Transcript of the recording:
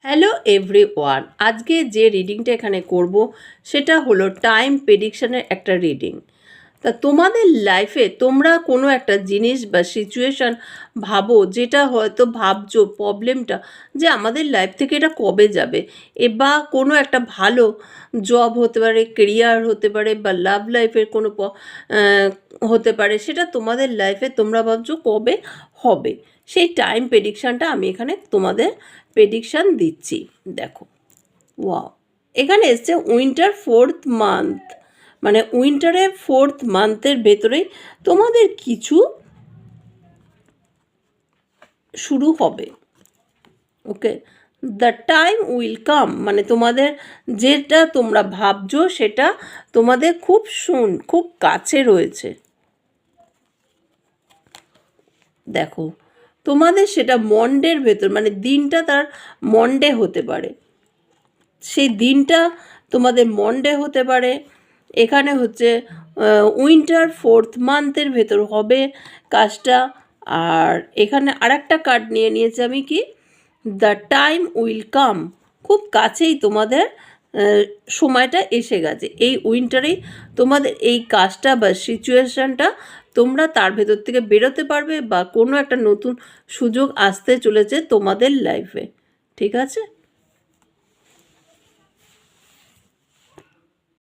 Hello everyone, আজকে যে রিডিংটা এখানে করব সেটা হলো টাইম প্রেডিকশনের একটা রিডিং। তা তোমাদের লাইফে তোমরা কোনো একটা জিনিস বা সিচুয়েশান ভাবো, যেটা হয়তো ভাবছো প্রবলেমটা যে আমাদের লাইফ থেকে এটা কবে যাবে, বা কোনো একটা ভালো জব হতে পারে, কেরিয়ার হতে পারে, বা লাভ লাইফের কোনো হতে পারে, সেটা তোমাদের লাইফে তোমরা ভাবছো কবে হবে। সেই টাইম প্রেডিকশানটা আমি এখানে তোমাদের প্রেডিকশান দিচ্ছি। দেখো, ওয়াও, এখানে এসছে উইন্টার 4th মান্থ, মানে উইন্টারের 4th মান্থের ভেতরেই তোমাদের কিছু শুরু হবে। ওকে, দ্য টাইম উইল কাম, মানে তোমাদের যেটা তোমরা ভাবছো সেটা তোমাদের খুব কাছে রয়েছে। দেখো, তোমাদের সেটা মন্ডের ভেতর, মানে দিনটা তার মন্ডে হতে পারে, সেই দিনটা তোমাদের মন্ডে হতে পারে। এখানে হচ্ছে উইন্টার 4th মান্থের ভেতর হবে কাজটা। আর এখানে আরেকটা কার্ড নিয়েছি আমি, কি দ্য টাইম উইল কাম, খুব কাছেই তোমাদের সময়টা এসে গেছে। এই উইন্টারেই তোমাদের এই কাজটা বা সিচুয়েশানটা তোমরা তার ভেতর থেকে বেরোতে পারবে, বা কোনো একটা নতুন সুযোগ আসতে চলেছে তোমাদের লাইফে। ঠিক আছে।